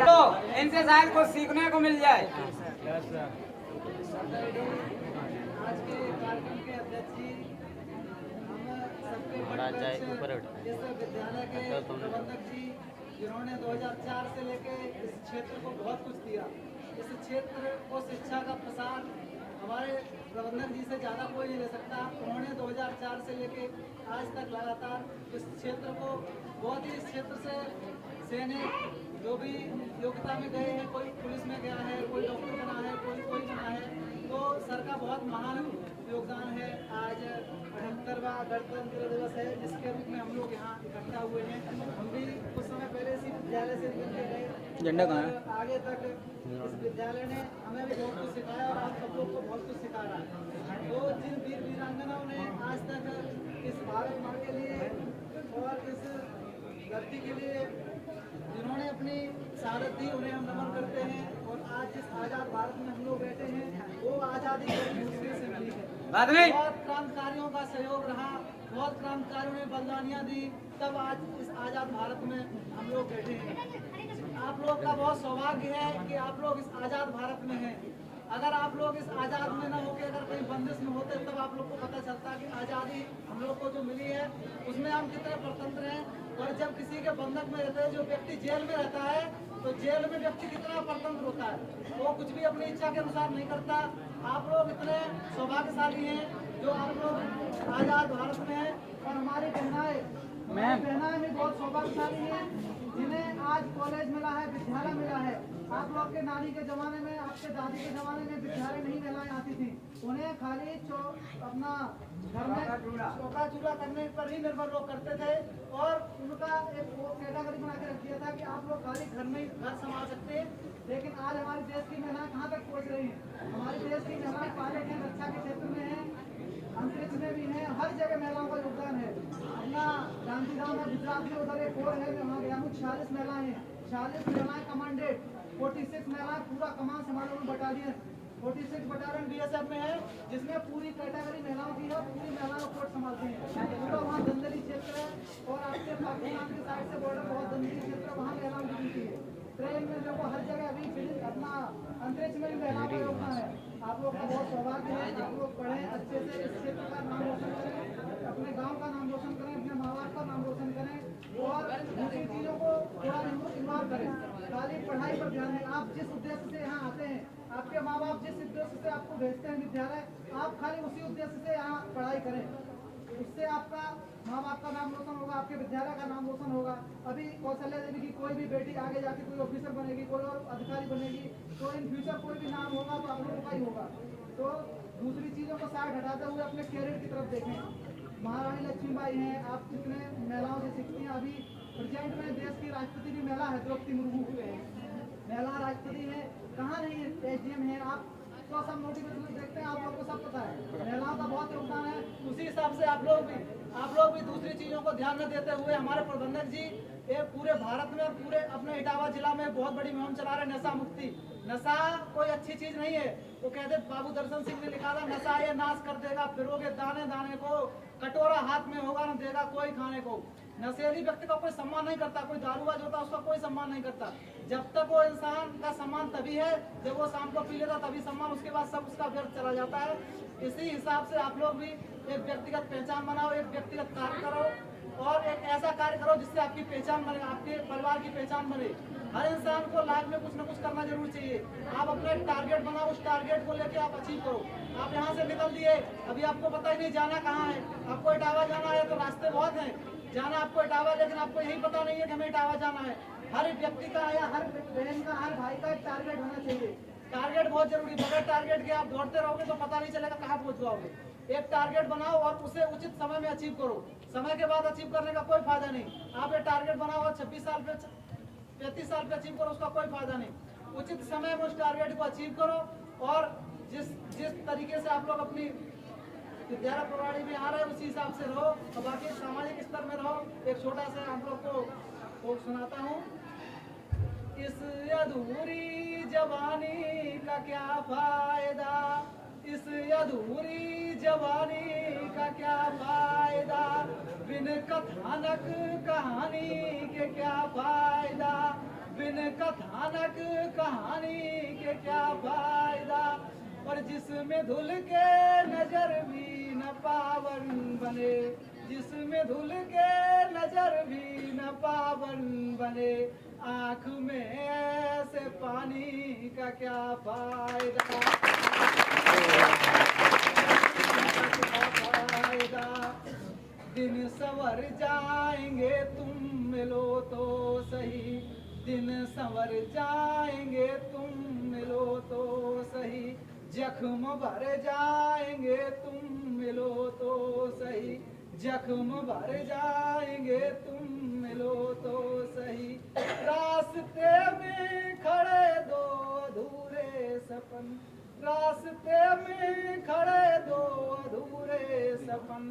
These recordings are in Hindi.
तो इनसे शायद कुछ सीखने को मिल जाए। आज के कार्यक्रम के अध्यक्ष जी, जैसे विद्यालय के प्रबंधक जी, जिन्होंने 2004 से लेके इस क्षेत्र को बहुत कुछ दिया। इस क्षेत्र को शिक्षा का प्रसार हमारे प्रबंधक जी से ज़्यादा कोई नहीं ले सकता। उन्होंने 2004 से लेके आज तक लगातार इस क्षेत्र को बहुत ही, इस क्षेत्र से सैनिक जो भी योग्यता में गए हैं, कोई पुलिस में गया है, कोई डॉक्टर बना है, कोई बना है, तो सर का बहुत महान योगदान है। आज 78वां गणतंत्र दिवस है, जिसके रूप में हम लोग यहाँ इकट्ठा हुए हैं। हम भी कुछ समय पहले इसी विद्यालय से निकल के गए, झंडा कहाँ है? आगे तक इस विद्यालय ने हमें भी बहुत कुछ सिखाया और आप सब लोग को बहुत कुछ सिखा रहा है। तो जिन वीर वीरांगनाओं ने आज तक इस भारत माँ के लिए और इस धरती के लिए जिन्होंने अपनी शहादत दी, उन्हें हम नमन करते हैं। और आज जिस आज़ाद भारत में हम लोग बैठे हैं, वो आज़ादी मुश्किल से मिली है। बहुत क्रांतिकारियों का सहयोग रहा, बहुत क्रांतिकारियों ने बलिदानियां दी, तब आज इस आज़ाद भारत में हम लोग बैठे हैं। आप लोग का बहुत सौभाग्य है कि आप लोग इस आज़ाद भारत में हैं। अगर आप लोग इस आज़ाद में न होकर अगर कहीं बंदिश में होते, तब आप लोग को पता चलता कि आज़ादी हम लोग को जो मिली है उसमें हम कितने स्वतंत्र हैं। और जब किसी के बंधक में रहते हैं, जो व्यक्ति जेल में रहता है, तो जेल में व्यक्ति कितना स्वतंत्र होता है, वो कुछ भी अपनी इच्छा के अनुसार नहीं करता। आप लोग इतने सौभाग्यशाली हैं जो आप लोग आज़ाद भारत में हैं। और हमारी बहनाएं भी बहुत सौभाग्यशाली हैं, जिन्हें आज कॉलेज मिला है, विद्यालय मिला है। आप लोग के नानी के ज़माने में, आपके दादी के ज़माने में विद्यालय नहीं महिलाएं आती थी, उन्हें खाली अपना घर में चौका चूल्हा करने पर ही निर्भर लोग करते थे। और उनका एक कैटेगरी बना के रख दिया था कि आप लोग खाली घर में घर संभाल सकते हैं। लेकिन आज हमारे देश की महिलाएं कहाँ तक पहुँच रही हैं? हमारे देश की महिलाएं पायलट हैं, रक्षा के क्षेत्र में हैं, अंतरिक्ष में भी हैं, हर जगह महिलाओं का योगदान है। अपना गांधीधाम है गुजरात में, उधर एक और है, वहाँ गया हूँ, 46 महिलाएं हैं, 46 महिलाएं कमांडेड, 46 महिलाएं पूरा कमान संभालो बटालियन, 46 बटालियन BSF में है, जिसमें पूरी कैटेगरी महिलाओं की है, पूरी महिलाओं कोर्ट संभालती हैं। पूरा वहाँ दंदली क्षेत्र है और आपके पाकिस्तान की साइड से बॉर्डर बहुत दंदली क्षेत्र है, वहाँ महिलाओं की ड्यूटी है। ट्रेन में देखो हर जगह अभी अपना अंतरिक्ष में भी महिलाओं का योगदान है। आप लोग का बहुत सौभाग्य है, आप लोग पढ़ें अच्छे से, इस क्षेत्र का नाम रोशन करें, अपने गांव का नाम रोशन करें, अपने माँ बाप का नाम रोशन करें और दूसरी चीज़ों को थोड़ा इन्वॉल्व करें। खाली पढ़ाई पर ध्यान दें। आप जिस उद्देश्य से यहाँ आते हैं, आपके माँ बाप जिस उद्देश्य से आपको भेजते हैं विद्यालय, आप खाली उसी उद्देश्य से यहाँ पढ़ाई करें। उससे आपका माँ बाप का नाम रोशन होगा, आपके विद्यालय का नाम रोशन होगा। अभी कौशल्या देवी की कोई भी बेटी आगे जाके कोई ऑफिसर बनेगी, कोई और अधिकारी बनेगी, तो इन फ्यूचर कोई भी नाम होगा तो आप लोगों का ही होगा। तो दूसरी चीज़ों को साइड हटाते हुए अपने कैरियर की तरफ देखें। महारानी लक्ष्मीबाई हैं, आप कितने महिलाओं से सीखती हैं। अभी प्रेजेंट में देश की राष्ट्रपति भी महिला है, द्रौपदी मुर्मू महिला राष्ट्रपति है, कहाँ नहीं है, SDM है। आप तो सब नोटिफिकेशन देखते हैं, आप लोग को सब पता है महिलाओं का बहुत योगदान है। उसी हिसाब से आप लोग भी दूसरी चीज़ों को ध्यान न देते हुए, हमारे प्रबंधक जी एक पूरे भारत में और पूरे अपने इटावा जिला में बहुत बड़ी मुहिम चला रहे, नशा मुक्ति। नशा कोई अच्छी चीज़ नहीं है। वो कहते बाबू दर्शन सिंह ने लिखा था, नशा ये नाश कर देगा, फिरोगे दाने दाने को, कटोरा हाथ में होगा न देगा कोई खाने को। नशेली व्यक्ति का कोई सम्मान नहीं करता, कोई दारूबाज होता उसका कोई सम्मान नहीं करता। जब तक वो इंसान का सम्मान तभी है जब वो शाम को पी लेता, तभी सम्मान, उसके बाद सब उसका व्यर्थ चला जाता है। इसी हिसाब से आप लोग भी एक व्यक्तिगत पहचान बनाओ, एक व्यक्तिगत कार्य करो और एक ऐसा कार्य करो जिससे आपकी पहचान बने, आपके परिवार की पहचान बने। हर इंसान को लाइफ में कुछ न कुछ करना जरूर चाहिए। आप अपना एक टारगेट बनाओ, उस टारगेट को लेके आप अचीव करो। आप यहाँ से निकल दिए, अभी आपको पता ही नहीं जाना कहाँ है। आपको इटावा जाना है तो रास्ते बहुत हैं, जाना आपको इटावा, लेकिन आपको यही पता नहीं है कि हमें इटावा जाना है। हर व्यक्ति का या हर बहन का, हर भाई का एक टारगेट होना चाहिए। टारगेट बहुत जरूरी, बगैर टारगेट के आप दौड़ते रहोगे तो पता नहीं चलेगा कहाँ पहुँच जाओगे। एक टारगेट बनाओ और उसे उचित समय में अचीव करो। समय के बाद अचीव करने का कोई फायदा नहीं। आप एक टारगेट बनाओ और 26 साल पे 35 साल पे अचीव करो, उसका कोई फायदा नहीं। उचित समय में उस टारगेट को अचीव करो और जिस तरीके से आप लोग अपनी विद्यालय प्रणाली में आ रहे हैं उसी हिसाब से रहो और बाकी सामाजिक स्तर में रहो। एक छोटा सा आप लोग को सुनाता हूँ। इस अधूरी जवानी का क्या फायदा, इस अधूरी जवानी का क्या फायदा, बिन कथानक कहानी के क्या फायदा, बिन कथानक कहानी के क्या फायदा। और जिसमें धुल के नजर भी न पावन बने, जिसमें धुल के नजर भी न पावन बने, आँख में ऐसे पानी का क्या फायदा, फायदा। दिन संवर जाएंगे तुम मिलो तो सही, दिन संवर जाएंगे तुम मिलो तो सही, जख्म भर जाएंगे तुम मिलो तो सही, जख्म भर जाएंगे तुम मिलो तो सही। रास्ते में खड़े दो अधूरे सपन, रास्ते में खड़े दो अधूरे सपन,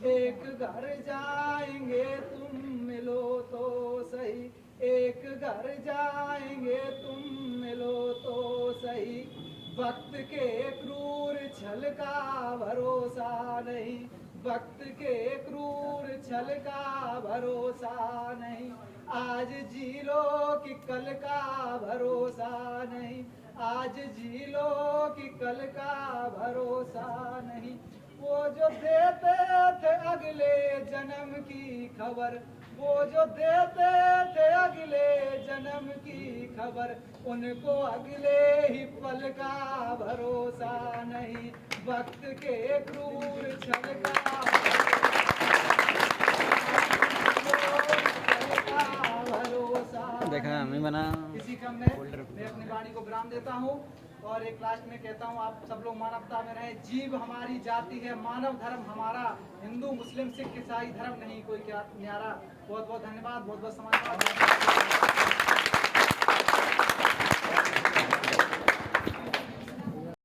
एक घर जाएंगे तुम मिलो तो सही, एक घर जाएंगे तुम मिलो तो सही। वक्त के क्रूर छल का भरोसा नहीं, वक्त के क्रूर छल का भरोसा नहीं, आज जी लो कि कल का भरोसा नहीं, आज जी लो कि कल का भरोसा नहीं। वो जो देते थे अगले जन्म की खबर, वो जो देते थे अगले जन्म की खबर, उनको अगले ही पल का भरोसा नहीं, वक्त के क्रूर छल का भरोसा। देखा हमें बना। इसी क्रम में मैं अपनी वाणी को विराम देता हूँ और एक लास्ट में कहता हूँ, आप सब लोग मानवता में रहें। जीव हमारी जाति है, मानव धर्म हमारा, हिंदू मुस्लिम सिख ईसाई धर्म नहीं कोई क्या न्यारा। बहुत बहुत धन्यवाद, बहुत बहुत समाज।